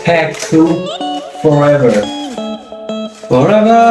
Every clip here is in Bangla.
Hack to forever. Forever.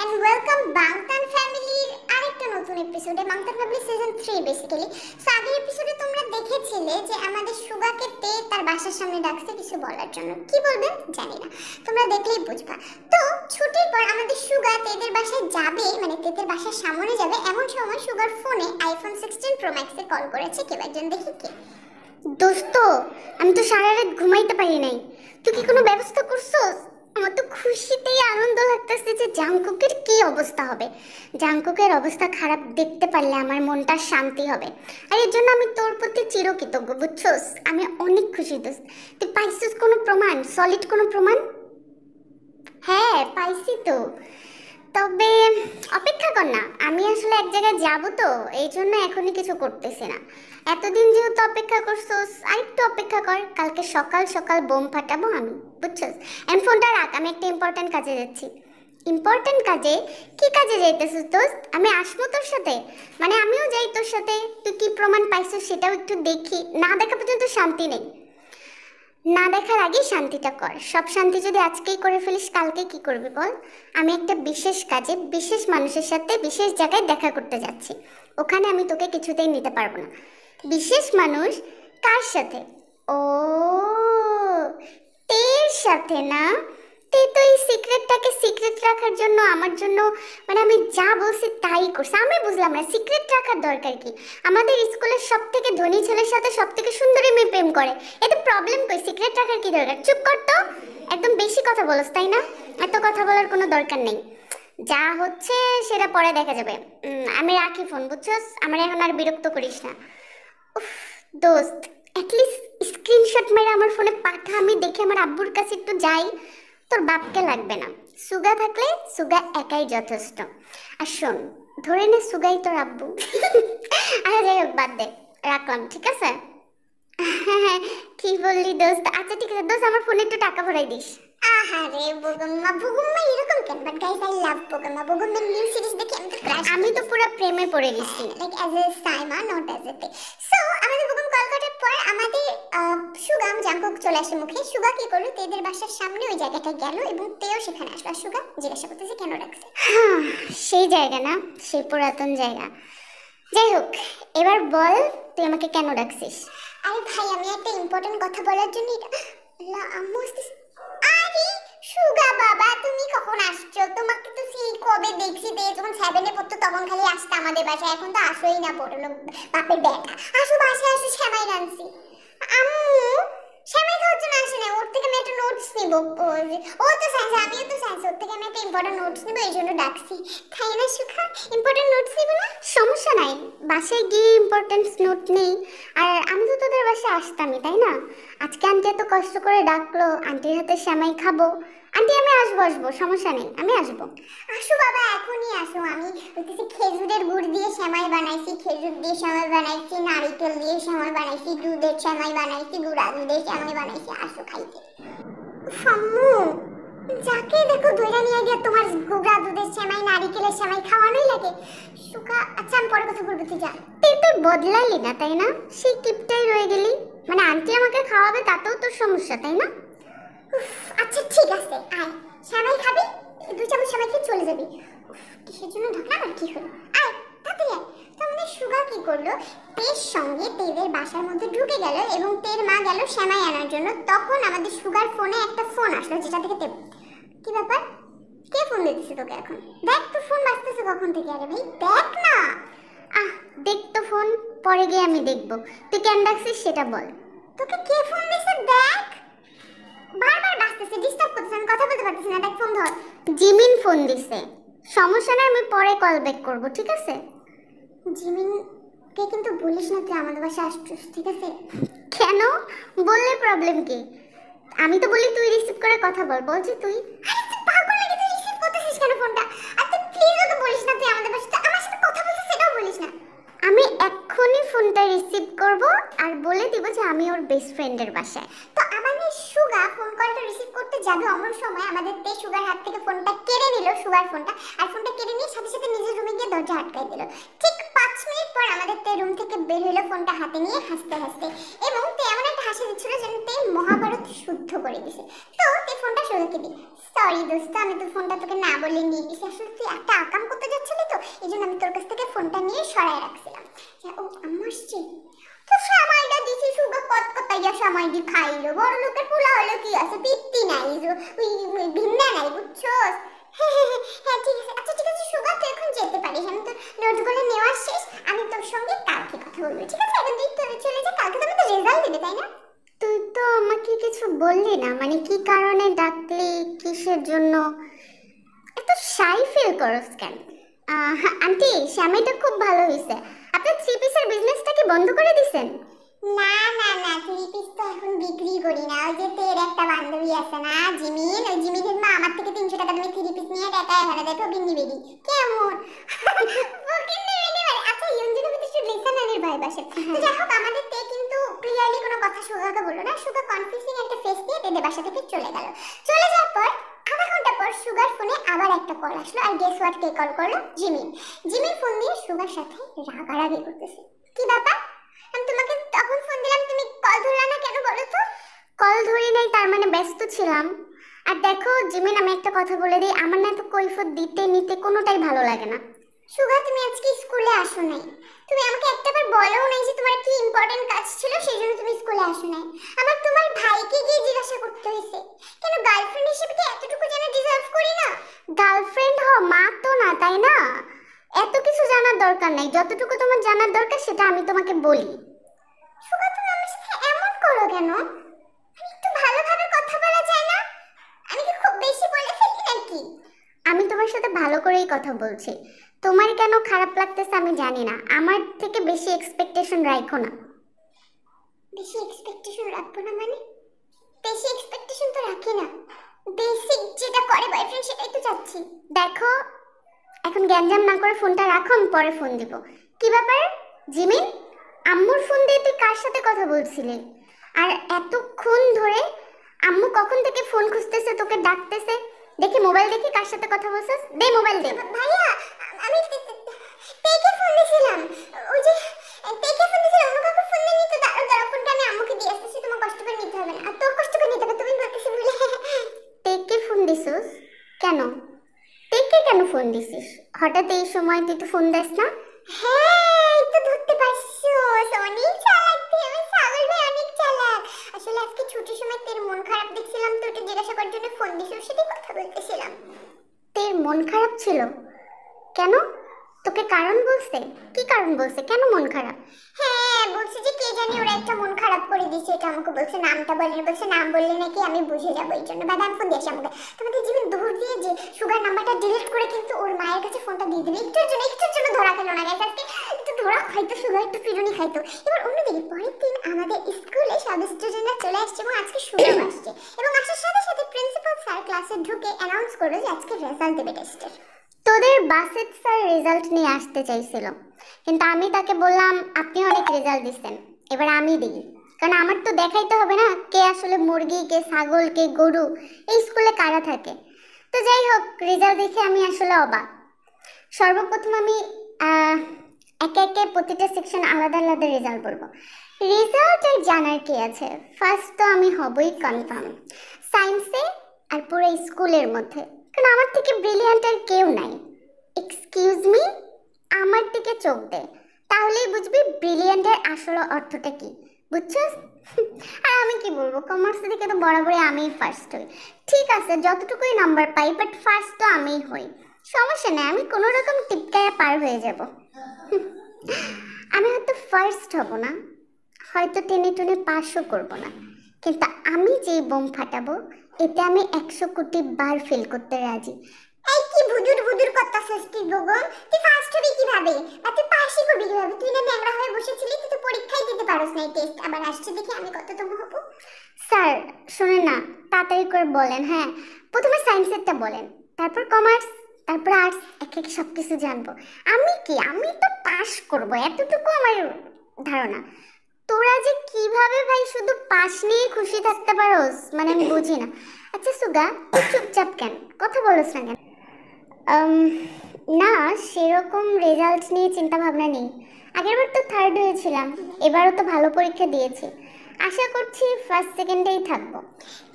And welcome Bangtan Family আরেকটা নতুন এপিসোডে Bangtan Family season 3 basically. So আগের এপিসোডে তোমরা দেখেছিলে যে আমাদের সুগাকে তে তার বাসার সামনে ডাকছে কিছু বলার জন্য। কি বলবে জানি না, তোমরা দেখলেই বুঝবা। তো ছুটির পর আমাদের সুগা তেদের বাসায় যাবে, মানে তেদের বাসার সামনে যাবে, এমন সময় সুগার ফোনে আইফোন 16 প্রো ম্যাক্সে কল করেছে কেউ একজন। দেখি কে। দোস্ত, আমি তো সারা রাত ঘুমাইতে পারি নাই, তুই কি কোনো ব্যবস্থা করছস? আমার তো খুশিতেই আনন্দ লাগতেছে যে জাংকুকের কি অবস্থা হবে। জাংকুকের অবস্থা খারাপ দেখতে পারলে আমার মনটা শান্তি হবে, আর এর জন্য আমি তোর প্রতি চিরকৃতজ্ঞ, বুঝছস? আমি অনেক খুশি দোস্ত। তুই পাইছিস কোনো প্রমাণ, সলিড কোনো প্রমাণ? হ্যাঁ পাইছি তো, তবে অপেক্ষা কর না, আমি আসলে এক জায়গায় যাব তো, এই জন্য এখনই কিছু করতেছি না। এতদিন যেহেতু অপেক্ষা করছোস, আরেকটু অপেক্ষা কর, কালকে সকাল সকাল বোম ফাটাবো আমি, বুঝছস? এন্ড ফোনটা রাখ, আমি একটা ইম্পর্টেন্ট কাজে যাচ্ছি। ইম্পর্টেন্ট কাজে? কি কাজে যাইতেছিস দোস্ত? আমি আসবো তোর সাথে, মানে আমিও যাই তোর সাথে। তুই কি প্রমাণ পাইছিস সেটাও একটু দেখি, না দেখা পর্যন্ত শান্তি নেই। না দেখার আগেই শান্তিটা কর। সব শান্তি যদি আজকেই করে ফেলিস, কালকে কি করবি বল? আমি একটা বিশেষ কাজে বিশেষ মানুষের সাথে বিশেষ জায়গায় দেখা করতে যাচ্ছি, ওখানে আমি তোকে কিছুতেই নিতে পারবো না। বিশেষ মানুষ? কার সাথে? ও তের সাথে না? তে তো এই সিক্রেটটাকে সিক্রেট রাখার জন্য আমার জন্য, মানে আমি যা বলছি তাই করছে। আমি বুঝলাম না সিক্রেট রাখার দরকার কি। আমাদের স্কুলের সব থেকে ধনী ছেলের সাথে সব থেকে সুন্দরী মেয়ে প্রেম করে, এতে প্রবলেম কই? সিক্রেট রাখার কি দরকার? চুপ কর তো, একদম বেশি কথা বলস, তাই না? এত কথা বলার কোনো দরকার নেই, যা হচ্ছে সেটা পরে দেখা যাবে। আমি রাখি ফোন, বুঝছস? আমার এখন আর বিরক্ত করিস না। উফ দোস্ত, অ্যাটলিস্ট স্ক্রিনশট মেরে আমার ফোনে পাঠা, আমি দেখে আমার আব্বুর কাছে একটু যাই। তোর বাপকে লাগবে না, সুগা থাকলে সুগা একাই যথেষ্ট। আর শোন, ধরে নে সুগাই তোর আব্বু। আরে যাই হোক, বাদ দে, রাখলাম, ঠিক আছে? হ্যাঁ কি বললি দোস্ত? আচ্ছা ঠিক আছে দোস্ত, আমার ফোনে একটু টাকা ভরাই দিস। আহারে বুগুম্মা, বুগুম্মা এরকম কেন? But guys I love Bugumma. বুগুম্মার নিউ সিরিজ দেখে আমি তো ক্রাশ, আমি তো পুরো প্রেমে পড়ে গেছি, like as a Saima, not as a তে। সো আমাদের বুগুম কল করার পর আমাদের সুগাম জাংকুক চলে আসে মুখে। সুগা কি করলো, তেদের বাসার সামনে ওই জায়গাটা গেল এবং তেও সেখানে আসলো। সুগা জিজ্ঞাসা করতেছে কেন রাখছে। হ্যাঁ সেই জায়গা না, সেই পুরাতন জায়গা। যাই হোক, এবার বল তুই আমাকে কেন ডাকছিস? আরে ভাই, আমি একটা ইম্পর্টেন্ট কথা বলার জন্য আম্মু। আরে সুগা বাবা, তুমি কখন আসছো? তোমাকে তো সেই কবে দেখছি, যখন 7-এ পড়তো তখন খালি আসতে আমাদের বাসায়, এখন তো আসোই না, বড় লোক বাপের বেটা। আসো বাসায় আসো, সেমাই রাঁধছি। আম্মু সেমাই খাওয়ার জন্য আসে না, ওর থেকে আমি একটা নোটস নিব। ও তো সায়েন্স, আমিও তো সায়েন্স, ওর থেকে আমি একটা ইম্পর্টেন্ট নোটস নিব, এই জন্য ডাকছি। তাই না সুখা? ইম্পর্টেন্ট নোটস নিব না? সমস্যা নাই, বাসায় গিয়ে ইম্পর্টেন্ট নোট নেই। আর আমি তো তোদের বাসায় আসতামই, তাই না? আজকে আন্টি এত কষ্ট করে ডাকলো, আন্টির হাতে সেমাই খাবো। আন্টি আমি আসবো, সমস্যা নেই, আমি আসবো। আসো বাবা, এখনই আসো। আমি বলতেছি খেজুরের গুড় দিয়ে সেমাই বানাইছি, খেজুর দিয়ে সেমাই বানাইছি, নারকেল দিয়ে সেমাই বানাইছি, দুধের সেমাই বানাইছি, গুঁড়া দুধের সেমাই বানাইছি, আসো খাইতে। আম্মু যাকে দেখো ধইরা নিয়ে গিয়ে তোমার গুঁড়া দুধের সেমাই, নারকেলের সেমাই খাওয়ানোই লাগে। সুখা আচ্ছা আমি পরে কথা বলবো, তুই যা। তুই বদলালি না তাই না? সেই টিপটাই রয়ে গেলি, মানে আন্টি আমাকে খাওয়াবে তাতেও তোর সমস্যা, তাই না? আচ্ছা ঠিক আছে, আয় সেমাই খাবি, 2 চামচ সেমাই খেয়ে চলে যাবি। কিসের জন্য ঢাকলাম আর কি হলো? আয় তাড়াতাড়ি আয়। তো আমাদের সুগা কি করলো, তের সঙ্গে তেদের বাসার মধ্যে ঢুকে গেল এবং তের মা গেল সেমাই আনার জন্য। তখন আমাদের সুগার ফোনে একটা ফোন আসলো, যেটা থেকে তে কি ব্যাপার, কে ফোন দিতেছে তোকে এখন? দেখ তো ফোন বাজতেছে কখন থেকে। আরে ভাই দেখ না। দেখ তো ফোন, পরে গিয়ে আমি দেখবো। তুই কেন ডাকছিস সেটা বল। তোকে কে ফোন দিছে দেখ। বারবার বাজতেছে, ডিস্টার্ব করতেছে, আমি কথা বলতে পারতেছি না। দেখ ফোন ধর। জিমিন ফোন দিছে, সমস্যা না, আমি পরে কল ব্যাক করব, ঠিক আছে? জিমিন কে কিন্তু বলিস না তুই আমাদের বাসায় আসছিস, ঠিক আছে? কেন? বললে প্রবলেম কি? আমি তো বলি তুই রিসিভ করে কথা বল, বলছি তুই। আরে তুই পাগল নাকি? তুই রিসিভ করতেছিস কেন ফোনটা? আর তুই প্লিজ ওকে বলিস না তুই আমাদের বাসায় আমার সাথে কথা বলছিস, সেটাও বলিস না। আমি এক্ষুনি ফোনটা রিসিভ করব আর বলে দিব যে আমি ওর বেস্ট ফ্রেন্ডের বাসায়। তো আমাদের সুগা ফোন কলটা রিসিভ করতে যাবে অমন সময় আমাদের তে সুগার হাত থেকে ফোনটা কেড়ে নিল, সুগার ফোনটা। আর ফোনটা কেড়ে নিয়ে সাথে সাথে নিজের রুমে গিয়ে দরজা আটকাই দিল। ঠিক 5 মিনিট পর আমাদের তে রুম থেকে বের হইলো ফোনটা হাতে নিয়ে হাসতে হাসতে, এবং তে এমন একটা হাসি দিচ্ছিল যেন তে মহাভারত শুদ্ধ করে দিছে। তো তে ফোনটা সুগাকে দি, সরি দোস্ত, আমি তো ফোনটা তোকে না বলে নিয়ে গেছি, আসলে তুই একটা আকাম করতে যাচ্ছিলি তো এই জন্য আমি তোর কাছ থেকে ফোনটা নিয়ে সরাই রাখছিলাম। ও আম্মু আসছে তো সামাইটা দিছি, সুগা কতকতাইয়া সামাইটি খাইলো। বড় লোকের পোলা হলো কি আছে, পিত্তি নাই, ওই ভিন্না নাই, বুঝছস? হ্যাঁ ঠিক আছে, আচ্ছা ঠিক আছে সুগা, তুই এখন যেতে পারিস, আমি তো নোটগুলো নেওয়া শেষ, আমি তোর সঙ্গে কালকে কথা বলবো, ঠিক আছে? এখন তুই চলে যা, কালকে তো আমাদের রেজাল্ট দেবে, তাই না? তুই তো আমাকে কিছু বললি না, মানে কি কারণে ডাকলি, কিসের জন্য? এত শাই ফিল করস কেন? আন্টি, স্বামীটা খুব ভালো হয়েছে। আপনি থ্রি পিসের বিজনেসটা কি বন্ধ করে দিছেন? না না না, থ্রি পিস তো এখন বিক্রি করি না। ওই যে তোর একটা বান্ধবী আছে না জিমিন, ওই জিমিনের মা আমার থেকে 300 টাকা দামে থ্রি পিস নিয়ে টাকা হারা দেয়, ফকিন্নি বেরি। কেমন ফকিন্নি বেরি? আচ্ছা ইয়ঞ্জনের ভিতরে শুধু লিসানানের ভাই বাসে। তো যাই হোক, আমাদের তে কিন্তু ক্লিয়ারলি কোনো কথা সুগাকে বললো না। সুগা কনফিউজিং একটা ফেস দিয়ে তেদের বাসা থেকে চলে গেল। চলে যাওয়ার পর আধা ঘন্টা পর সুগার ফোনে আবার একটা কল আসলো, আর গেস হোয়াট, কে কল করলো? জিমিন। জিমিন ফোন দিয়ে সুগার সাথে রাগারাগি করতেছে। কি ব্যাপার? আমি তোমাকে তখন ফোন দিলাম, তুমি কল ধরলা না কেন বলো তো? কল ধরি নাই, তার মানে ব্যস্ত ছিলাম। আর দেখো জিমিন, আমি একটা কথা বলে দিই, আমার না তো কৈফিয়ত দিতে নিতে কোনোটাই ভালো লাগে না। সুগা, তুমি আজকে স্কুলে আসো নাই, তুমি আমাকে একটাবার বলো নাই যে তোমার কি ইম্পর্টেন্ট কাজ ছিল সেই জন্য তুমি স্কুলে আসো নাই। আমার তোমার ভাইকে গিয়ে জিজ্ঞাসা করতে হয়েছে। কেন, গার্লফ্রেন্ড হিসেবে কি এতটুকু যেন ডিজার্ভ করি না? গার্লফ্রেন্ড হও, মা তো না, তাই না? এত কিছু জানার দরকার নাই, যতটুকু তোমার জানার দরকার সেটা আমি তোমাকে বলি। সুগা, তুমি আমার সাথে এমন করো কেন? একটু ভালোভাবে কথা বলা যায় না? আমি কি খুব বেশি বলে ফেলি নাকি? আমি তোমার সাথে ভালো করেই কথা বলছি, তোমার কেন খারাপ লাগতেছে আমি জানি না। আমার থেকে বেশি এক্সপেকটেশন রাখো না। বেশি এক্সপেকটেশন রাখবো না মানে? বেশি এক্সপেকটেশন তো রাখি না, বেসিক যেটা করে বয়ফ্রেন্ড সেটাই তো চাচ্ছি। দেখো, এখন গ্যাঞ্জাম না করে ফোনটা রাখো, আমি পরে ফোন দিব। কি ব্যাপার জিমিন, আম্মুর ফোন দিয়ে তুই কার সাথে কথা বলছিলি? আর এতক্ষণ ধরে আম্মু কখন থেকে ফোন খুঁজতেছে, তোকে ডাকতেছে। দেখি মোবাইল, দেখি কার সাথে কথা বলছিস, দে মোবাইল দে। ভাইয়া, আমি তেকে ফোন দিছিলাম, ওই যে তেকে ফোন দিছিলাম, অন্য কাউকে ফোন দিইনি তো। দাঁড়াও ফোনটা আমি আম্মুকে দিয়ে আসতেছি, তোমার কষ্ট করে নিতে হবে না। আর তোর কষ্ট করে নিতে হবে, তুমি বলতেছিস বলে। তেকে ফোন দিছিস কেন? তেকে কেন ফোন দিছিস হঠাৎ এই সময়? তুই তো ফোন দিস না। হ্যাঁ, এই তো ধরতে পারছো, অনেক চালাক তুই, আমি ছাগল ভাই অনেক চালাক। আসলে আজকে ছুটির সময় তোর মন খারাপ দেখছিলাম তো, ওটা জিজ্ঞাসা করার জন্য ফোন দিছি, ওর সাথে কথা বলতেছিলাম। তোর মন খারাপ ছিল কেন? তোকে কারণ বলছে? কি কারণ বলছে, কেন মন খারাপ? হ্যাঁ, বলছে যে কে জানি ওরা একটা মন খারাপ করে দিয়েছে, এটা আমাকে বলছে। নামটা বলেনি, বলছে নাম বললে নাকি আমি বুঝে যাবো, এই জন্য। বাবা, আমি ফোন দিয়েছি আমাকে। তোমাদের জীবন দৌড় দিয়ে যে সুগার নাম্বারটা ডিলিট করে কিন্তু ওর মায়ের কাছে ফোনটা দিয়ে দিবে। একটুর জন্য ধরা খেলো না গাইস, আজকে একটু ধরা খাইতো, সুগার একটু পিরুনি খাইতো। এবার অন্যদিকে পরের দিন আমাদের স্কুলে সব স্টুডেন্টরা চলে আসছে এবং আজকে সুগার আসছে, এবং আসার সাথে সাথে প্রিন্সিপাল স্যার ক্লাসে ঢুকে অ্যানাউন্স করলো যে আজকে রেজাল্ট দেবে টেস্টের। তোদের বাসেট স্যার রেজাল্ট নিয়ে আসতে চাইছিল, কিন্তু আমি তাকে বললাম আপনি অনেক রেজাল্ট দিচ্ছেন, এবার আমি দিই, কারণ আমার তো দেখাইতে হবে না কে আসলে মুরগি, কে ছাগল, কে গরু, এই স্কুলে কারা থাকে। তো যাই হোক, রেজাল্ট দেখে আমি আসলে অবাক। সর্বপ্রথম আমি একে একে প্রতিটা সেকশন আলাদা আলাদা রেজাল্ট বলবো। রেজাল্ট আর জানার কি আছে, ফার্স্ট তো আমি হবই কনফার্ম সায়েন্সে আর পুরো স্কুলের মধ্যে, কারণ আমার থেকে ব্রিলিয়ান্ট আর কেউ নাই। এক্সকিউজ মি, আমার দিকে চোখ দে, তাহলেই বুঝবি ব্রিলিয়ান্টের আসল অর্থটা কি, বুঝছস? আর আমি কি বলবো, কমার্স থেকে তো বরাবরই আমিই ফার্স্ট হই। ঠিক আছে, যতটুকুই নাম্বার পাই, বাট ফার্স্ট তো আমিই হই, সমস্যা নেই, আমি কোনো রকম টিপকায়া পার হয়ে যাব। আমি হয়তো ফার্স্ট হব না, হয়তো টেনে টুনে পাসও করব না, কিন্তু আমি যেই বোম ফাটাবো এতে আমি 100 কোটি বার ফেল করতে রাজি। এই কি ভুদুর ভুদুর করতাছস তুই গগন? তুই ফার্স্ট হবি কিভাবে? আর তুই পাশই করবি কিভাবে? তুই না ন্যাংরা হয়ে বসেছিলি, তুই তো পরীক্ষাই দিতে পারোস না, টেস্ট আবার আসছে দেখি আমি কতটুকু হবো। স্যার শুনেন না, তাড়াতাড়ি করে বলেন। হ্যাঁ, প্রথমে সায়েন্সেরটা বলেন, তারপর কমার্স, তারপর আর্টস, এক এক সব কিছু জানবো। আমি তো পাস করব এতটুকু আমার ধারণা। তোরা যে কিভাবে ভাই শুধু পাস নিয়ে খুশি থাকতে পারোস, মানে আমি বুঝি না। আচ্ছা সুগা, তুই চুপচাপ কেন, কথা বলোস না কেন? না, সেরকম রেজাল্ট নিয়ে চিন্তা ভাবনা নেই। আগেরবার তো থার্ড হয়েছিলাম, এবারও তো ভালো পরীক্ষা দিয়েছি, আশা করছি ফার্স্ট সেকেন্ডেই থাকবো।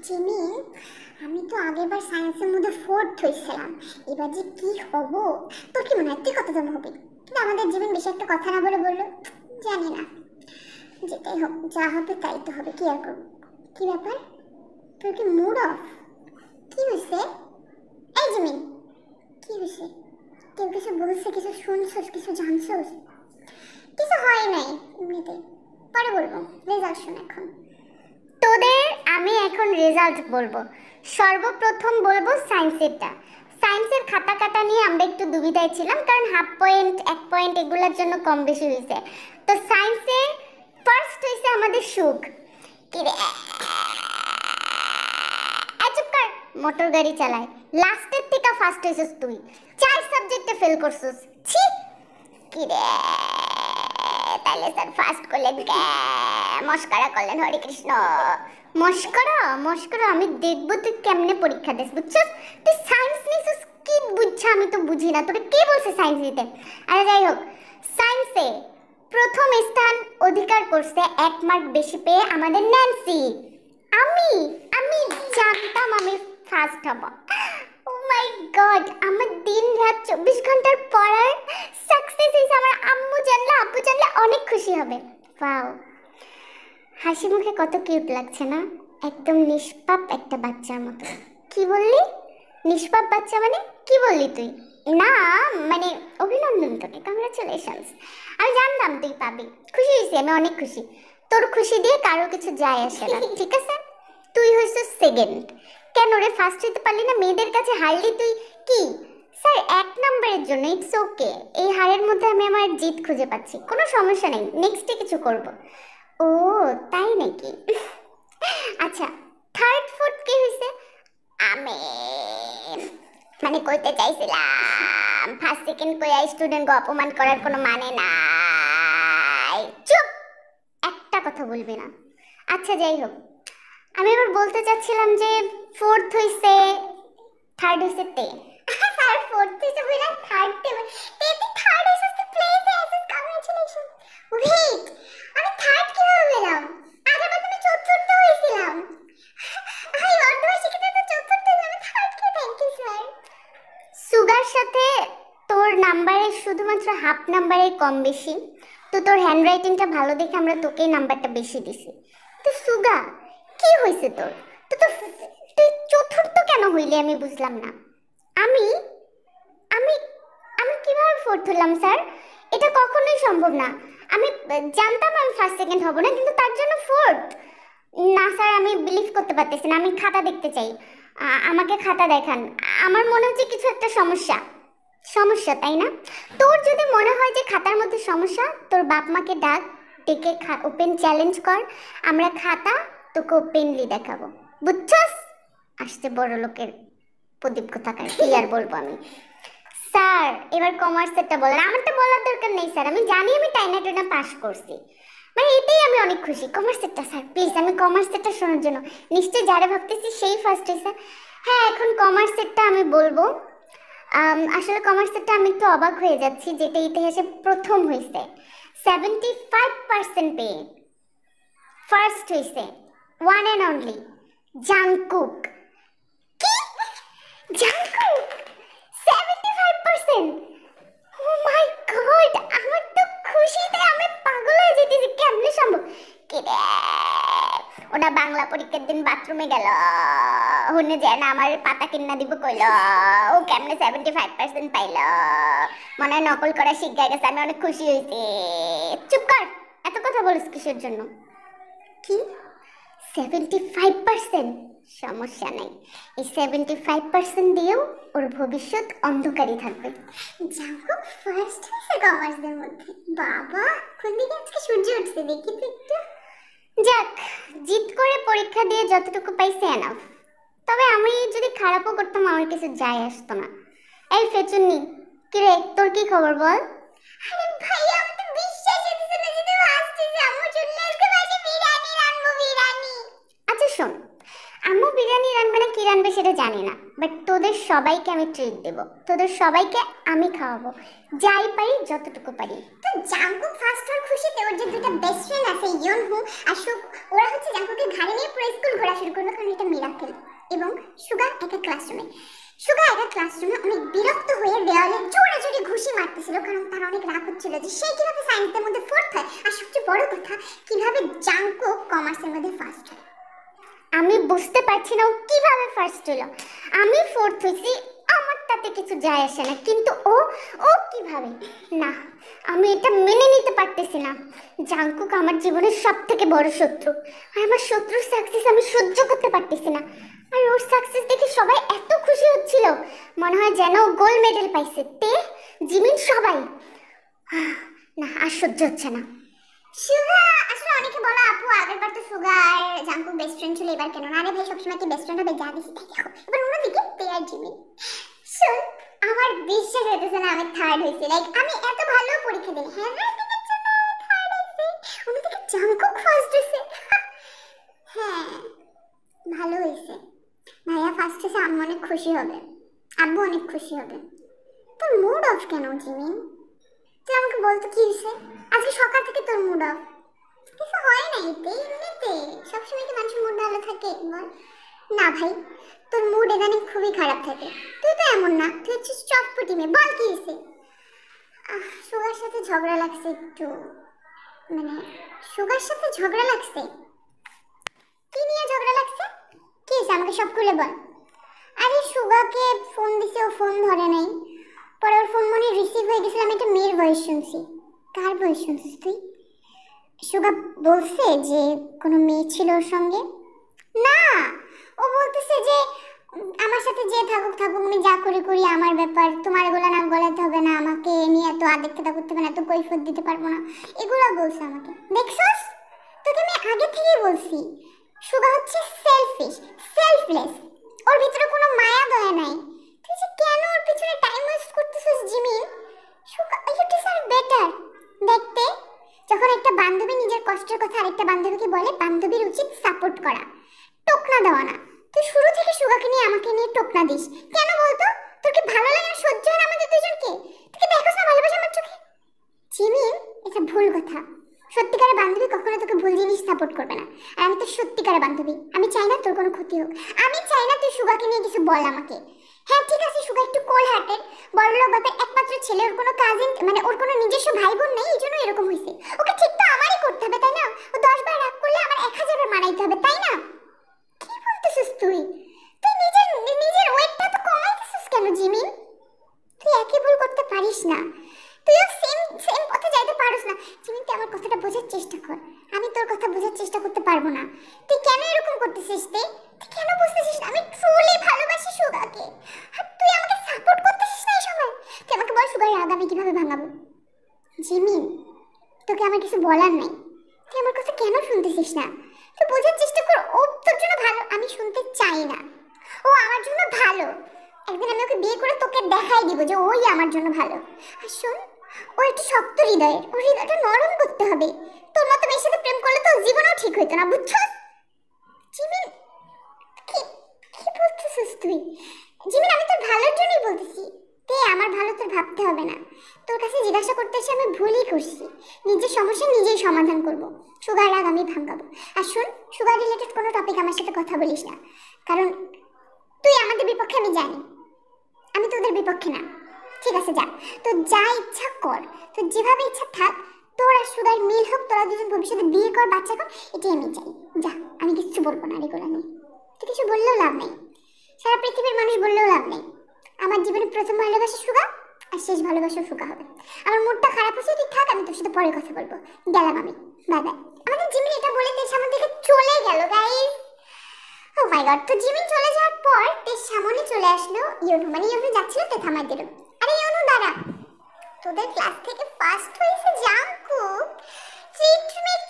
জিমি, আমি তো আগেরবার সায়েন্সের মধ্যে ফোর্থ হয়েছিলাম, এবার যে কি হব তোর কি মনে হয়, তুই কতজন হবি? কিন্তু আমাদের জীবন বেশি একটা কথা না বলে বললো, জানি না, যেটাই হোক, যা হবে তাই তো হবে, কি আর করবো। কি ব্যাপার, তোর কি মুড অফ? কি হয়েছে? এই জিমি, কি হয়েছে? কেউ কিছু বলছে, কিছু শুনছস, কিছু জানছস? কিছু হয় নাই, এমনিতেই, পরে বলবো, রেজাল্ট শোন এখন। তোদের আমি এখন রেজাল্ট বলবো। সর্বপ্রথম বলবো সায়েন্সেরটা। সায়েন্সের খাতা কাটা নিয়ে আমরা একটু দুবিধায় ছিলাম, কারণ 1/2 পয়েন্ট 1 পয়েন্ট এগুলোর জন্য কম বেশি হয়েছে। তো সায়েন্সে ফার্স্ট হয়েছে আমাদের সুখ। কি রে, চুপ কর, মোটর গাড়ি চালায়। লাস্টের থেকে ফার্স্ট হয়েছিস তুই, 4 সাবজেক্টে ফেল করছিস। ছি, কি রে, তাহলে স্যার ফার্স্ট করলেন কে? মস্করা করলেন, হরে কৃষ্ণ। মস্করা মস্করা, আমি দেখবো তুই কেমনে পরীক্ষা দিস, বুঝছস? তুই সায়েন্স নিছিস, কি বুঝছ আমি তো বুঝি না, তোরে কে বলছে সায়েন্স নিতে? আরে যাই হোক, সায়েন্সে প্রথম স্থান অধিকার করছে 1 মার্ক বেশি পেয়ে আমাদের ন্যান্সি। আমি আমি জানতাম আমি ফার্স্ট হব। ও মাই গড, আমার দিন রাত 24 ঘন্টার পড়ার সাকসেস হয়েছে। আমার আম্মু জানলে আব্বু জানলে অনেক খুশি হবে। ওয়াও, হাসি মুখে কত কিউট লাগছে না, একদম নিষ্পাপ একটা বাচ্চার মতো। কি বললি? নিষ্পাপ বাচ্চা মানে কি বললি তুই? না মানে অভিনন্দন তোকে, কংগ্রাচুলেশনস। আমি জানতাম তুই পাবি, খুশি হয়েছি আমি, অনেক খুশি। তোর খুশি দিয়ে কারো কিছু যায় আসে না, ঠিক আছে? তুই হইছিস সেকেন্ড, কেন রে ফার্স্ট হইতে পারলি না? মেয়েদের কাছে হারলি তুই কি? স্যার 1 নম্বরের জন্য ইটস ওকে, এই হারের মধ্যে আমি আমার জিত খুঁজে পাচ্ছি, কোনো সমস্যা নেই, নেক্সটে কিছু করব। ও তাই নাকি? আচ্ছা, থার্ড ফোর্থ কি হয়েছে? আমি মানে কইতে চাইছিলাম ফার্স্ট সেকেন্ড কইয়া স্টুডেন্টকে অপমান করার কোনো মানে নাই। চুপ, একটা কথা বলবি না। আচ্ছা যাই হোক, আমি এবার বলতে চাচ্ছিলাম যে ফোর্থ হইছে, থার্ড হইছে তে। স্যার ফোর্থ হইছে বলে থার্ড তে, তে থার্ড হইছে, তুই প্লেস এসেস, কংগ্রাচুলেশন। ওয়েট, আমি থার্ড কিভাবে পেলাম? আগেরবার তুমি চতুর্থ হইছিলাম। আই অর্ধবার্ষিকীতে তো চতুর্থ হইলাম, থার্ড কি? Thank you sir. সুগার সাথে তোর নাম্বারে শুধুমাত্র 1/2 নাম্বারে কম বেশি, তো তোর হ্যান্ডরাইটিংটা ভালো দেখে আমরা তোকেই নাম্বারটা বেশি দিছি। তো সুগা, কি হয়েছে তোর? তো তো তুই চতুর্থ কেন হইলি আমি বুঝলাম না। আমি আমি আমি কিভাবে ফোর্থ হলাম স্যার? এটা কখনোই সম্ভব না। আমি জানতাম আমি ফার্স্ট সেকেন্ড হব না, কিন্তু তার জন্য ফোর্থ? না স্যার, আমি বিলিভ করতে পারতেছি না, আমি খাতা দেখতে চাই, আমাকে খাতা দেখান। আমার মনে হচ্ছে কিছু একটা সমস্যা। সমস্যা তাই না? তোর যদি মনে হয় যে খাতার মধ্যে সমস্যা, তোর বাপ মাকে ডাক, ডেকে ওপেন চ্যালেঞ্জ কর, আমরা খাতা তোকে ওপেনলি দেখাবো, বুঝছস? আসতে বড় লোকের প্রদীপ কোথাকার, কি আর বলবো আমি। স্যার এবার কমার্সেরটা বলেন। আমারটা বলার দরকার নেই স্যার, আমি জানি আমি টাইনা টাইনা পাস করছি, মানে এটাই আমি অনেক খুশি। কমার্সেরটা স্যার প্লিজ, আমি কমার্সেরটা শোনার জন্য, নিশ্চয়ই যারা ভাবতেছি সেই ফার্স্ট হয়েছে। হ্যাঁ, এখন কমার্সেরটা আমি বলবো। আসলে কমার্সেরটা আমি একটু অবাক হয়ে যাচ্ছি, যেটা ইতিহাসে প্রথম হয়েছে 75% পেয়ে ফার্স্ট হয়েছে, ওয়ান অ্যান্ড অনলি জাংকুক। কি? জাংকুক 75%? ও মাই গড, আমার তো খুশিতে আমি পাগল হয়ে যেতেছি, কেমনে সম্ভব? কি রে, ওটা বাংলা পরীক্ষার দিন বাথরুমে গেল, হুনে যায় না আমার পাতা কিনা দিব কইল, ও কেমনে 75% পাইল, মনে হয় নকল করা শিখে গেছে, আমি অনেক খুশি হয়েছি। চুপ কর, এত কথা বলিস কিসের জন্য? কি 75%? সমস্যা নাই, এই 75% দিয়েও ওর ভবিষ্যৎ অন্ধকারই থাকবে। জাঙ্কুক ফার্স্ট হয়েছে কমার্সের মধ্যে, বাবা কোন দিকে আজকে সূর্য উঠছে দেখি তো একটু। যাক, জিত করে পরীক্ষা দিয়ে যতটুকু পাইছে এনাফ। তবে আমি যদি খারাপও করতাম আমার কিছু যায় আসতো না। এই ফেচুন্নি, কিরে তোর কি খবর বল? আরে ভাই আমি তো বিশ্বাস হচ্ছে না যে তুই আসছিস। আম্মু চলে আসবে, বাসে বিরিয়ানি রান্নবো, বিরিয়ানি। আচ্ছা শোন, আম্মু বিরিয়ানি রান্না না কি রান্নবে সেটা জানি না, বাট তোদের সবাইকে আমি ট্রিট দেব, তোদের সবাইকে আমি খাওয়াবো, যাই পারি যতটুকু পারি। তো জাঙ্কুক ফার্স্ট হওয়ার খুশিতে ওর যে দুটো বেস্ট ফ্রেন্ড আছে ইয়নহু আর সুগ, ওরা হচ্ছে জাঙ্কুকে ঘাড়ে নিয়ে পুরো স্কুল ঘোরা শুরু করলো, কারণ এটা মিরাকেল। এবং সুগা একা ক্লাসরুমে অনেক বিরক্ত হয়ে দেওয়ালে জোরে জোরে ঘুষি মারতেছিল, কারণ তার অনেক রাগ হচ্ছিল যে সে কিভাবে সায়েন্সের মধ্যে ফোর্থ হয়, আর সবচেয়ে বড় কথা কিভাবে জাঙ্কুক কমার্সের মধ্যে ফার্স্ট হয়। আমি বুঝতে পারছি না ও কিভাবে ফার্স্ট হলো। আমি ফোর্থ হয়েছি, আমার তাতে কিছু যায় আসে না, কিন্তু ও কিভাবে? না, আমি এটা মেনে নিতে পারতেছি না। জাঙ্কুক আমার জীবনের সব থেকে বড় শত্রু, আর আমার শত্রুর সাকসেস আমি সহ্য করতে পারতেছি না। আর ওর সাকসেস দেখে সবাই এত খুশি হচ্ছিল, মনে হয় যেন গোল্ড মেডেল পাইছে। তে জিমিন সবাই, না আর সহ্য হচ্ছে না। সুগা আসলে অনেকে বলো আপু আগেরবার তো সুগা আর জাঙ্কুক বেস্ট ফ্রেন্ড ছিল, এবার কেন? আরে ভাই সবসময় কি বেস্ট ফ্রেন্ড হবে? যা দিছি তাই দেখো। এবার অন্যদিকে তে আর জিমিন, শোন আমার বিশ্বাস হইতেছে না আমি থার্ড হয়েছি। লাইক আমি এত ভালো পরীক্ষা দিই, হ্যাঁ হ্যান্ডরাইটিংয়ের জন্য থার্ড হয়েছি, অন্যদিকে জাঙ্কুক ফার্স্ট হয়েছে। হ্যাঁ ভালো হয়েছে, ভাইয়া ফার্স্ট হয়েছে, আম্মু অনেক খুশি হবে, আব্বু অনেক খুশি হবে। তোর মুড অফ কেন জিমিন? তুই আমাকে বলতো কি হয়েছে? আজকে সকাল থেকে তোর মুড অফ। কিছু হয় না, এমনিতে সবসময় কি মানুষের মুড ভালো থাকে বল? না ভাই, তোর মুড এখানে খুবই খারাপ থাকে। তুই তো এমন না, তুই হচ্ছিস চটপটি মেয়ে। বল কি হয়েছে? সুগার সাথে ঝগড়া লাগছে একটু, মানে সুগার সাথে ঝগড়া লাগছে। কি নিয়ে ঝগড়া লাগছে? কি হয়েছে আমাকে সব খুলে বল। আরে সুগাকে ফোন দিছে, ও ফোন ধরে নাই, পরে ওর ফোন মনে রিসিভ হয়ে গেছিল, আমি একটা মেয়ের ভয়েস শুনছি। কার ভয়েস শুনছিস তুই? সুগা বলছে যে কোনো মেয়ে ছিল ওর সঙ্গে। না, ও বলতেছে যে আমার সাথে যে থাকুক থাকুক, আমি যা করি করি আমার ব্যাপার, তোমার এগুলো নাম গলাতে হবে না, আমাকে নিয়ে এত আদিক্ষেতা করতে হবে না, এত কৈফিয়ত দিতে পারবো না, এগুলো বলছে আমাকে। দেখছস, তোকে আমি আগে থেকেই বলছি সুগা হচ্ছে সেলফিশ, সেলফলেস, ওর ভিতরে কোনো মায়া দয়া নাই। তুই যে কেন ওর পিছনে টাইম ওয়েস্ট করতেছিস জিমিন? সুগা ইট ইজ আর বেটার। দেখতে যখন একটা বান্ধবী নিজের কষ্টের কথা আরেকটা বান্ধবীকে বলে, বান্ধবীর উচিত সাপোর্ট করা, টোকনা দেওয়া না। তুই শুরু থেকে সুগাকে নিয়ে আমাকে নিয়ে টোকনা দিস কেন বলতো? তোর কি ভালো লাগে না, সহ্য হয় না আমাদের দুজনকে? তুই কি দেখোস না ভালোবাসা আমার চোখে? জিমিন এটা ভুল কথা, সত্যিকারের বান্ধবী কখনো তোকে ভুল জিনিস সাপোর্ট করবে না, আর আমি তো সত্যিকারের বান্ধবী, আমি চাই না তোর কোনো ক্ষতি হোক, আমি চাই না তুই সুগাকে নিয়ে কিছু বল আমাকে। হ্যাঁ ঠিক আছে, সুগা একটু কোল হার্টেড, বড়লোক বাপের একমাত্র ছেলে, ওর কোনো কাজিন মানে ওর কোনো নিজস্ব ভাই বোন নেই, এই জন্য এরকম হয়েছে। ওকে ঠিক তো আমারই করতে হবে তাই না? ও 10 বার রাগ করলে আমার 1000 বার মানাইতে হবে তাই না? কি বলতেছিস তুই? তুই নিজের ওয়েটটা তো কমাইতেছিস কেন জিমিন? তুই একই ভুল করতে পারিস না, তুইও সেম পথে যাইতে পারিস না। জিমিন তুই আমার কথাটা বোঝার চেষ্টা কর, আমি তোর কথা বোঝার চেষ্টা করতে পারবো না। তুই কেন এরকম করতেছিস? তুই কেন বুঝতেছিস না আমি ট্রুলি ভালোবাসি সুগাকে, আর তুই আমাকে সাপোর্ট করতেছিস না এই সময়? তুই আমাকে বল সুগার রাগ আমি কিভাবে ভাঙাবো? জিমিন তোকে আমার কিছু বলার নাই, তুই আমার কথা কেন শুনতেছিস না? তুই বোঝার চেষ্টা কর, ও তোর জন্য ভালো, আমি শুনতে চাই না ও আমার জন্য ভালো। একদিন আমি ওকে বিয়ে করে তোকে দেখাই দিব যে ওই আমার জন্য ভালো। আর শোন, ও একটু শক্ত হৃদয়ের, ওর হৃদয়টা নরম করতে হবে। তোর মতো মেয়ের সাথে প্রেম করলে তো জীবনেও ঠিক হইতো না, বুঝছস? জিমিন কি কি বলতেছিস তুই? জিমিন আমি তোর ভালোর জন্যই বলতেছি, তে আমার ভালো তোর ভাবতে হবে না। তোর কাছে জিজ্ঞাসা করতে এসে আমি ভুলই করছি, নিজের সমস্যা নিজেই সমাধান করব, সুগার রাগ আমি ভাঙাবো। আর শোন, সুগার রিলেটেড কোনো টপিক আমার সাথে কথা বলিস না, কারণ তুই আমাদের বিপক্ষে, আমি জানি, আমি তোদের বিপক্ষে না। ঠিক আছে যা, তোর যা ইচ্ছা কর, তোর যেভাবে ইচ্ছা থাক, তোর আর সুগার মিল হোক, তোরা দুজন ভবিষ্যতে বিয়ে কর, বাচ্চা কর, এটাই আমি চাই। যা, আমি কিচ্ছু বলবো না এগুলো নিয়ে, তুই কিছু বললেও লাভ নেই, সারা পৃথিবীর মানুষ বললেও লাভ নেই। আমার জীবনে প্রথম ভালোবাসা সুগা, আর শেষ ভালোবাসা ফুকা হবে। আমার মুডটা খারাপ হচ্ছে, তুই থাক, আমি তোর সাথে পরে কথা বলবো। গেলাম আমি, বাই বাই। আমাদের জিমিন এটা বলে তের সামনে থেকে চলে গেল গাইস। ও মাই গড। তো জিমিন চলে যাওয়ার পর তের সামনে চলে আসলো ইউনু, মানে ইউনু যাচ্ছিল, তে থামাই দিল। আরে ইউনু দাঁড়া, তোদের ক্লাস থেকে ফার্স্ট হয়েছে জাঙ্কুক, ট্রিট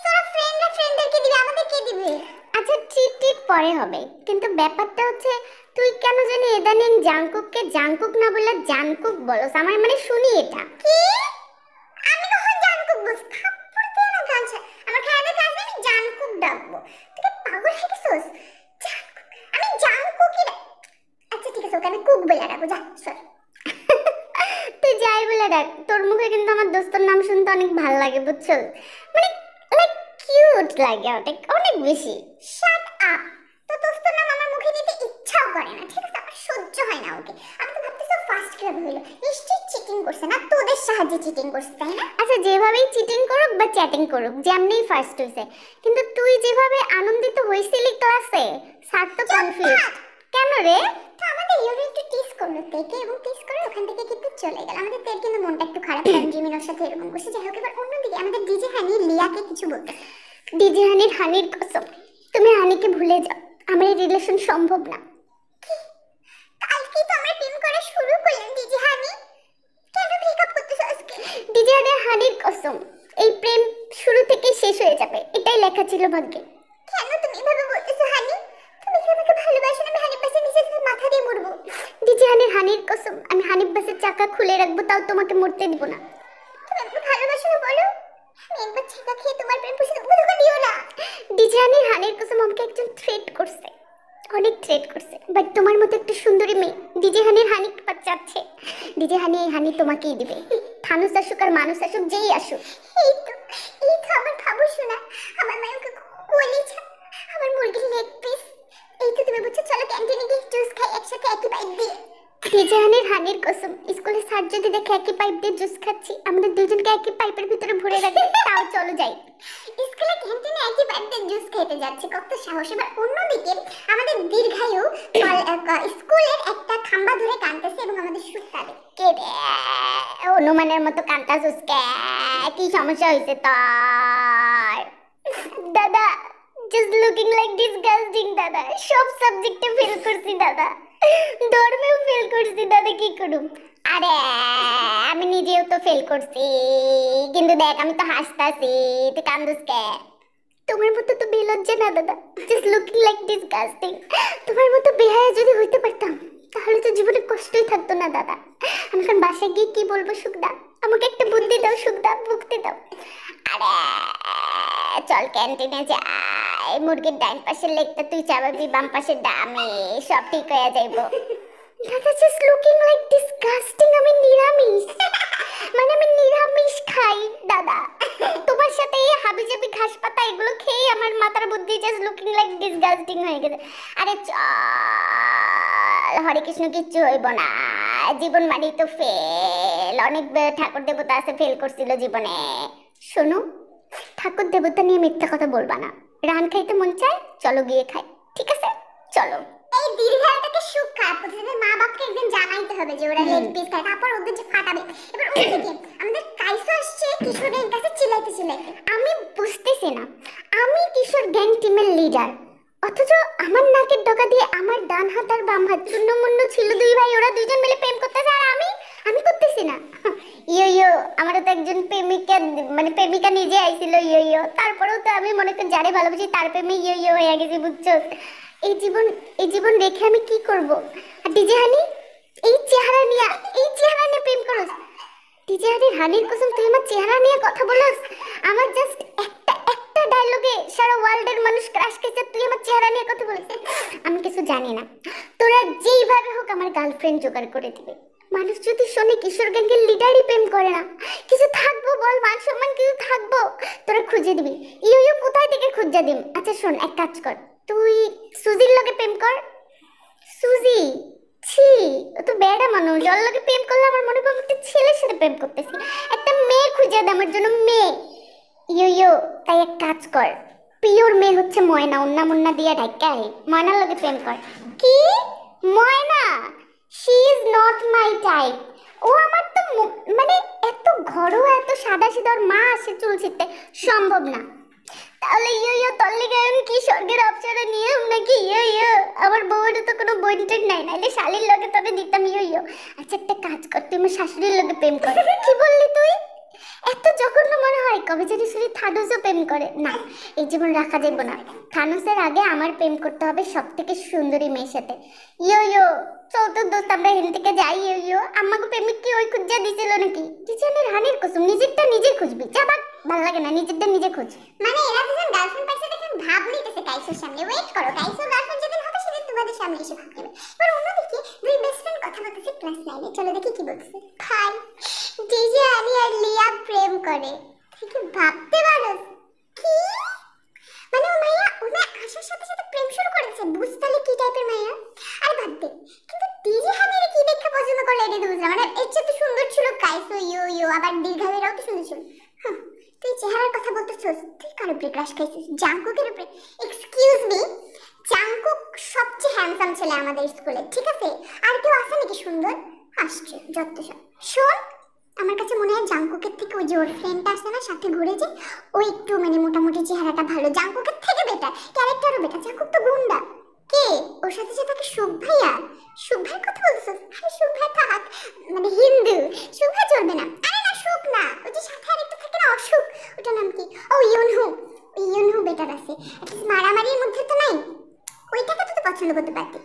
তোরা ফ্রেন্ডদেরকে দিবে, আমাদেরকে দিবে? আচ্ছা ট্রিট পরে হবে, কিন্তু ব্যাপারটা হচ্ছে তুই কেন জানি ইদানিং জাঙ্কুককে জাঙ্কুক না বলে জানকুক বলস। আমার মানে শুনি এটা কি, আমি কখন জানকুক বলছি? থাপ্পড় দে না গাঞ্ছা, আমার খায়াদের কাছে আমি জানকুক ডাকবো? তুই পাগল হয়ে গেছিস? জানকুক, আমি জানকুকই আচ্ছা ঠিক আছে, ওকে আমি কুক বলে ডাকবো, যা সর। তুই যাই বলে ডাক, তোর মুখে কিন্তু আমার দোস্তর নাম শুনতে অনেক ভালো লাগে বুঝছো, মানে লাইক কিউট লাগে অনেক অনেক বেশি। Shut up. তো দোস্তর নাম আমার মুখে নিতে ইচ্ছাও করে না, ঠিক আছে? আমার সহ্য হয় না ওকে। আমি তো ভাবতেছি ফার্স্ট কিভাবে হলো, নিশ্চয়ই চিটিং করছে, না তোদের সাহায্যে চিটিং করছে, তাই না? আচ্ছা যেভাবেই চিটিং করুক বা চ্যাটিং করুক, যেমনিই ফার্স্ট হইছে, কিন্তু তুই যেভাবে আনন্দিত হইছিলি ক্লাসে, স্যার তো কনফিউজ। কেন রে? তো আমাদের ইউনিট একটু টিস করলো তেকে, এবং টিস করে ওখান থেকে কিন্তু চলে গেল। আমাদের তের কিন্তু মনটা একটু খারাপ, কারণ জিমিনের সাথে এরকম করছে। যাই হোক, এবার অন্যদিকে আমাদের ডিজে হানি লিয়াকে কিছু বলতে। ডিজে হানির হানির কসম, তুমি হানিকে ভুলে যাও, আমার এই রিলেশন সম্ভব না। কালকে তো আমরা প্রেম করা শুরু করলাম ডিজে হানি, কেন ব্রেকআপ করতেছো আজকে? ডিজে হানির কসম, এই প্রেম শুরু থেকে শেষ হয়ে যাবে, এটাই লেখা ছিল ভাগ্যে। কেন তুমি এভাবে বলতেছো হানি? তুমি কি আমাকে ভালোবাসো না? আমি হানিফ বাসের নিচে মাথা দিয়ে মরবো। ডিজে হানির কসম, আমি হানিফ বাসের চাকা খুলে রাখবো, তাও তোমাকে মরতে দিব না। তুমি আমাকে ভালোবাসো না বলো? আমি একবার চাকা খেয়ে তোমার প্রেম পুষে দেবো, ধোকা দিও না। ডিজে হানির কসম, আমাকে একজন থ্রেট করছে, অনেক থ্রেট করছে, বাট তোমার মতো একটা সুন্দরী মেয়ে ডিজে হানির হানি চাচ্ছে। ডিজে হানি তোমাকেই দিবে, থানুস আসুক আর মানুষ আসুক, যেই আসুক। এই তো আমার খাবো শোনা, আমার মায়কে কলিজা, আমার মুরগির লেগ পিস। এই তো তুমি বুঝছো, চলো ক্যান্টিনে গিয়ে জুস খাই একসাথে, একই পাইপ দিয়ে। ডিজে হানির কসম, স্কুলে স্যার যদি দেখে একই পাইপ দিয়ে জুস খাচ্ছি, আমাদের দুজনকে একই পাইপের ভিতরে ভরে রাখবে, তাও চলো যাই। স্কুলে ক্যান্টিনে একই পাইপ দিয়ে জুস খেতে যাচ্ছে, কত সাহস। এবার অন্যদিকে আমাদের দীর্ঘায়ু স্কুলের একটা খাম্বা ধরে কাঁদতেছে, এবং আমাদের সুতারে কে রে অনুমানের মতো কাঁদতাছিস কে? কি সমস্যা হয়েছে তোর? দাদা just looking like disgusting দাদা, সব সাবজেক্টে ফেল করছি দাদা, ধর্মেও ফেল করছি দাদা, কি করুম? আরে আমি নিজেও তো ফেল করছি, কিন্তু দেখ আমি তো হাসতাছি, তুই কান্দুস কে? তোমার মতো তো বেলজ্জা না দাদা, জাস্ট লুকিং লাইক ডিসগাস্টিং। তোমার মতো বেহায়া যদি হইতে পারতাম, তাহলে তো জীবনে কষ্টই থাকতো না দাদা। আমি এখন বাসায় গিয়ে কি বলবো? সুখদা আমাকে একটা বুদ্ধি দাও, সুখদা ভুগতে দাও। আরে চল ক্যান্টিনে যাই, মুরগির ডাইন পাশের লেগটা তুই চাবাবি, বাম পাশের ডামি, সব ঠিক হয়ে যাইবো। দাদা জাস্ট লুকিং লাইক ডিসগাস্টিং, আমি নিরামিষ, মানে আমি নিরামিষ খাই দাদা। তোমার সাথে এই হাবিজাবি ঘাস পাতা এগুলো খেয়ে আমার মাথার বুদ্ধি জাস্ট লুকিং লাইক ডিসগাস্টিং হয়ে গেছে। আরে চল, হরে কৃষ্ণ, কিচ্ছু হইব না, জীবন মানে তো ফেল, অনেক ঠাকুর দেবতা আছে ফেল করছিল জীবনে। শোনো, ঠাকুর দেবতা নিয়ে মিথ্যা কথা বলবা না, রান খাইতে মন চায়, চলো গিয়ে খাই, ঠিক আছে? চলো। এই দীর্ঘায়ুটাকে সুখ খারাপ করতে হবে, মা বাপকে একদিন জানাইতে হবে যে ওরা লেগ পিস খায়, তারপর ওদের যে ফাটাবে। এবার ওদিকে আমাদের কাইসো আসছে কিশোরের কাছে চিল্লাইতে। আমি বুঝতেছি না, আমি কিশোর গ্যাং টিমের লিডার, অথচ আমার নাকের ডগা দিয়ে আমার ডান হাত আর বাম হাত চূর্ণমূর্ণ ছিল দুই ভাই, ওরা দুইজন মিলে প্রেম করতেছে, আর আমি করতেছি না। ইয়ো আমারও তো একজন প্রেমিকা, মানে প্রেমিকা নিজে আইছিল ইয়ো, তারপরেও তো আমি মনে করি যারে ভালোবাসি তার প্রেমে ইয়ো হয়ে গেছি, বুঝছো? এই জীবন রেখে আমি কি করব? আর ডিজে হানি এই চেহারা নিয়ে প্রেম করস? ডিজে হানির কসম, তুই আমার চেহারা নিয়ে কথা বলস? আমার জাস্ট একটা ডায়লগে সারা ওয়ার্ল্ডের মানুষ ক্রাশ খেয়েছে, তুই আমার চেহারা নিয়ে কথা বলিস? আমি কিছু জানি না, তোরা যেইভাবে হোক আমার গার্লফ্রেন্ড জোগাড় করে দিবে। মানুষ যদি শোনে কিশোর গ্যাংয়ের লিডারই প্রেম করে না, কিছু থাকবো বল, মান সম্মান কিছু থাকবো? তোরা খুঁজে দিবি, ইয়ো কোথায় থেকে খুঁজে দিম? আচ্ছা শোন, এক কাজ কর, তুই সুজির লগে প্রেম কর। সুজি ছি, ও তো বেড়া মানুষ, ওর লগে প্রেম করলে আমার মনে পড়ে একটা ছেলের সাথে প্রেম করতেছি, একটা মেয়ে খুঁজে দে আমার জন্য, মেয়ে। ইয়ো তাই এক কাজ কর, পিওর মেয়ে হচ্ছে ময়না, মুন্না দিয়ে ঢাকায় ময়নার লগে প্রেম কর। কি ময়না? She is not my type, ও আমার তো মানে এত ঘরোয়া এত সাদা সিধা ওর মা আসে চুল ছিঁড়তে সম্ভব না। তাহলে ইয়ো তোর লিগে আমি কি স্বর্গের অপসরা নিয়ে নাকি ইয়ো আমার বউয়ের তো কোনো বইনটেন নাই, নাইলে শালির লগে তবে দিতাম ইয়ো। আচ্ছা একটা কাজ কর, তুই আমার শাশুড়ির লগে প্রেম কর। কি বললি তুই? এত জঘন্য মনে হয়? কবে জানি শুনি থানোসও প্রেম করে। না, এই জীবন রাখা যাবে না। থানোসের আগে আমার প্রেম করতে হবে সব থেকে সুন্দরী মেয়ের সাথে। ইয়ো চল তো দোস্ত আমরা হেন থেকে যাই। ইয়ো আমাকে প্রেমিক কি ওই খুঁজা দিছিল নাকি? কিচেনের হানির কসম, নিজেরটা নিজে খুঁজবি। যা বাক, ভালো লাগে না, নিজেরটা নিজে খুঁজ। মানে এরা দুজন গার্লফ্রেন্ড পাইছে দেখে ভাব নিতেছে কাইসোর সামনে। ওয়েট করো, কাইসোর গার্লফ্রেন্ড যেদিন হবে সেদিন তোমাদের সামনে এসে ভাব নেবে। এবার অন্যদিকে দুই বেস্ট ফ্রেন্ড কথা বলতেছে ক্লাস 9-এ। চলো দেখি কি বলতেছে। ভাই ডিজে আনি আর লিয়া প্রেম করে, কি ভাবতে পারো? কি মানে ও মাইয়া ওনা আসার সাথে সাথে প্রেম শুরু করেছে। বুঝতালে কি টাইপের মাইয়া? আর ভাবতে কিন্তু ডিজে হানির কি দেখে পছন্দ করলে এটা বুঝলাম। মানে এর চেয়ে তো সুন্দর ছিল কাইসো ইয়ো, আবার দীর্ঘাবেরাও তো সুন্দর ছিল। তুই চেহারার কথা বলতেছিস, তুই কার উপরে ক্রাশ খাইছিস? জাংকুকের উপরে? এক্সকিউজ মি, জাংকুক সবচেয়ে হ্যান্ডসাম ছেলে আমাদের স্কুলে, ঠিক আছে? আর কেউ আছে নাকি সুন্দর? আসছে যত সব। শোন, আমার কাছে মনে হয় জাংকুকের থেকে ওই যে ওর ফ্রেন্ডটা আছে না সাথে ঘুরে যে, ওই একটু মানে মোটামুটি চেহারাটা ভালো, জাংকুকের থেকে বেটার, ক্যারেক্টারও বেটার। জাংকুক তো গুন্ডা। কে ওর সাথে যে থাকে? সুখ ভাইয়া। সুখ ভাইয়ের কথা বলছিস? আরে সুখ ভাই থাক, মানে হিন্দু, সুখ ভাই চলবে না। আরে না সুখ না, ওই যে সাথে আরেকটা থাকে না অসুখ, ওটার নাম কি? ও ইয়নহু। ইয়নহু বেটার আছে, অ্যাটলিস্ট মারামারির মধ্যে তো নাই। ওইটাকে তো পছন্দ করতে পারতি।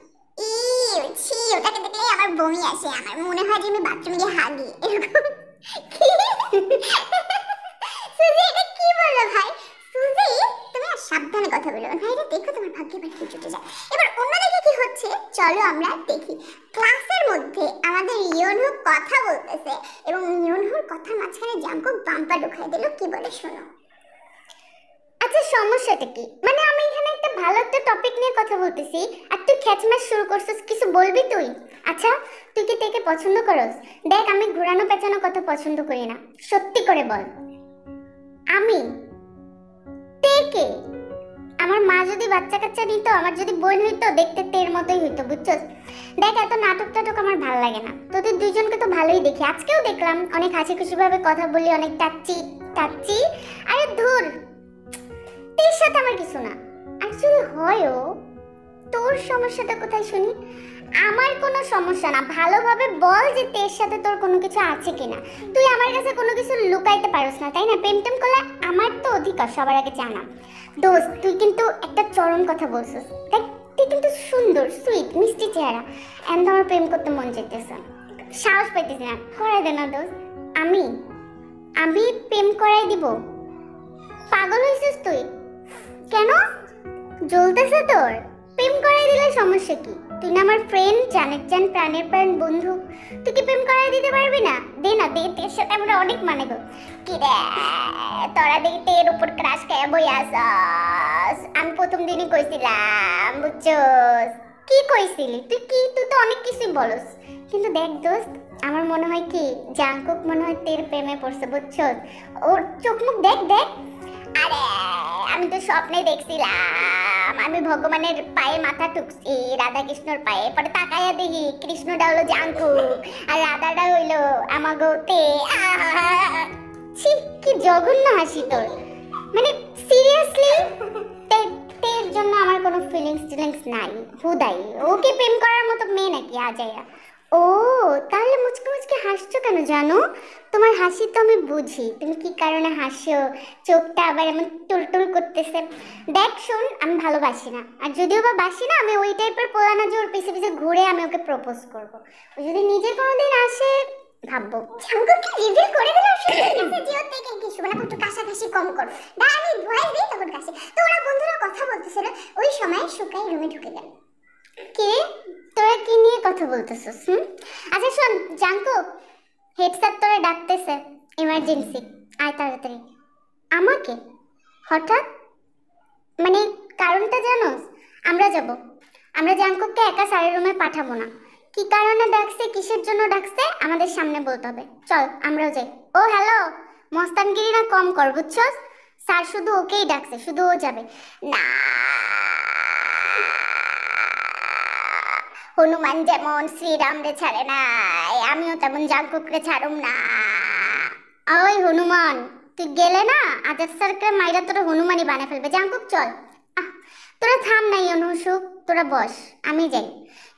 ওটাকে দেখলে আমার বমি আসে, আমার মনে হয় যে আমি বাথরুমে গিয়ে হাগি এরকম। সুজি এটা কি বললো ভাই? সুজি তুমি আর সাবধানে কথা বলো ভাই, এটা দেখো তোমার ভাগ্যে বাড়ি চটে যায়। এবার অন্যদিকে কি হচ্ছে চলো আমরা দেখি। ক্লাসের মধ্যে আমাদের ইয়নহু কথা বলতেছে এবং ইয়নহুর কথার মাঝখানে জাংকুক বাম্পা ঢুকাই দিল। কি বলে শোনো। আচ্ছা সমস্যাটা কি? মানে আমি এখানে একটা ভালো একটা টপিক নিয়ে কথা বলতেছি আর তুই খ্যাচম্যাচ শুরু করছিস, কিছু বলবি তুই? আচ্ছা তুই কি তেকে পছন্দ করস? দেখ আমি ঘোরানো পেঁচানো কথা পছন্দ করি না, সত্যি করে বল। আমি তেকে, আমার মা যদি বাচ্চা কাচ্চা নিত, আমার যদি বোন হইতো, দেখতে তের মতোই হইতো, বুঝছস? দেখ এত নাটক টাটক আমার ভালো লাগে না। তোদের দুইজনকে তো ভালোই দেখি, আজকেও দেখলাম অনেক হাসি খুশি ভাবে কথা বলি, অনেক টাচ্ছি। আরে ধুর, তের সাথে আমার কিছু না। আর যদি হয়ও, তোর সমস্যাটা কোথায় শুনি? আমার কোনো সমস্যা না, ভালোভাবে বল যে তের সাথে তোর কোনো কিছু আছে কিনা। তুই আমার কাছে কোনো কিছু লুকাইতে পারস না, তাই না? প্রেম টেম করলে আমার তো অধিকার সবার আগে জানা। দোস্ত তুই কিন্তু একটা চরম কথা বলছিস। দেখ তুই কিন্তু সুন্দর, সুইট, মিষ্টি চেহারা, এমন আমার প্রেম করতে মন চাইতেছে, সাহস পাইতেছি না। করাই দে না দোস্ত। আমি প্রেম করাই দিব? পাগল হয়েছিস তুই? কেন জ্বলতেছে তোর? প্রেম করাই দিলে সমস্যা কি? তুই না আমার ফ্রেন্ড, জানের জান, প্রাণের প্রাণ বন্ধু, তুই কি প্রেম করাই দিতে পারবি না? দে না, দে, তোর সাথে আমরা অনেক মানে গো। কি রে তোরা দেখতে এর উপর ক্রাশ খেয়ে বই আসস? আমি প্রথম দিনই কইছিলাম, বুঝছস? কি কইছিলি তুই? তুই তো অনেক কিছুই বলস, কিন্তু দেখ দোস্ত আমার মনে হয় কি জাংকুক মনে হয় তের প্রেমে পড়ছে, বুঝছস? ওর চোখ মুখ দেখ। আরে আমি তো স্বপ্নে দেখছিলাম আমি ভগবানের পায়ে মাথা টুকছি, রাধা কৃষ্ণর পায়ে, পরে তাকাইয়া দেখি কৃষ্ণটা হলো জাংকুক আর রাধাটা হইলো আমাগো তে। ছি কি জঘন্য হাসি তোর। মানে সিরিয়াসলি তের জন্য আমার কোনো ফিলিংস নাই। হুদাই ওকে প্রেম করার মতো মেয়ে নাকি আজাইয়া? ও তাহলে মুচকে হাসছো কেন জানো? তোমার হাসি তো আমি বুঝি, তুমি কি কারণে হাসো, চোখটা আবার এমন টুলটুল করতেছে। দেখ শোন, আমি ভালোবাসি না, আর যদিও বা বাসি না, আমি ওই টাইপের পোলা না যে ওর পিছে পিছে ঘুরে আমি ওকে প্রপোজ করব। ও যদি নিজে কোনোদিন আসে ভাববো। জাংকুককে রিভিল করে দিলাম শুনে জিও থেকে কিছু মানে একটু কাশাকাশি কম করো। দা আমি ভয়েস দিই তখন কাছে। তো ওরা বন্ধুরা কথা বলতেছিল, ওই সময় সুকাই রুমে ঢুকে গেল। কে তোরা কি নিয়ে কথা বলতেছিস? আচ্ছা শোন জাংকুক, হেড স্যার তোরা ডাকতেছে, ইমার্জেন্সি, আয় তাড়াতাড়ি। আমাকে হঠাৎ? মানে কারণটা জানোস? আমরা জাংকুককে একা স্যারের রুমে পাঠাবো না। কি কারণে ডাকছে, কিসের জন্য ডাকছে আমাদের সামনে বলতে হবে। চল আমরাও যাই। ও হ্যালো, মস্তানগিরি না কম কর, বুঝছস? স্যার শুধু ওকেই ডাকছে, শুধু ও যাবে না। হনুমান যেমন শ্রীরামরে ছাড়ে না, আমিও তেমন জাঙ্কুকরে ছাড়ুম না। ওই হনুমান, তুই গেলে না আজাদ স্যারকে মাইরা তোরা হনুমানই বানিয়ে ফেলবে। জাঙ্কুক চল। তোরা থাম নাই অনুসুক, তোরা বস, আমি যাই।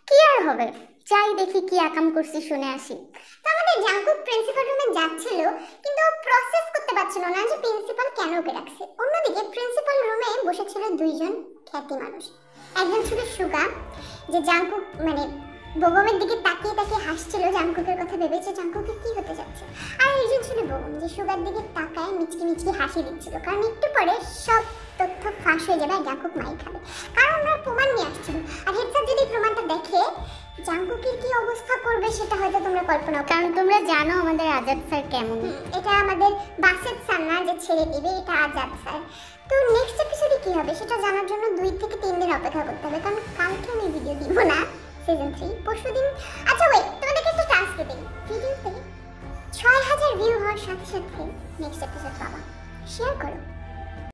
কি আর হবে, যাই দেখি কি আকাম করছি, শুনে আসি। তো আমাদের জাঙ্কুক প্রিন্সিপাল রুমে যাচ্ছিল, কিন্তু প্রসেস করতে পারছিল না যে প্রিন্সিপাল কেন ওকে রাখছে। অন্যদিকে প্রিন্সিপাল রুমে বসেছিল দুইজন খ্যাতি মানুষ। একজন ছিল সুগা, যে জাঙ্কুক মানে বগমের দিকে তাকিয়ে তাকিয়ে হাসছিল জাঙ্কুকের কথা ভেবে যে জাঙ্কুকের কি হতে যাচ্ছে। আর একজন ছিল বগম, যে সুগার দিকে তাকায় মিচকি মিচকি হাসি দিচ্ছিল, কারণ একটু পরে সব তথ্য ফাঁস হয়ে যাবে আর জাঙ্কুক মাই খাবে, কারণ ওরা প্রমাণ নিয়ে আসছিল। আর হেডস্যার যদি প্রমাণটা দেখে জাঙ্কুকের কি অবস্থা করবে সেটা হয়তো তোমরা কল্পনা, কারণ তোমরা জানো আমাদের আজাদ স্যার কেমন। এটা আমাদের বাসের স্যার না যে ছেড়ে দিবে, এটা আজাদ স্যার। তো নেক্সট এপিসোডে কি হবে সেটা জানার জন্য 2 থেকে 3 দিন অপেক্ষা করতে হবে, কারণ কালকে আমি ভিডিও দিব না সিজন 3, পরশুদিন। আচ্ছা ওয়েট, তোমাদেরকে একটা টাস্ক দিই, ভিডিওতে 6000 ভিউ হওয়ার সাথে সাথে নেক্সট এপিসোড পাবা, শেয়ার করো।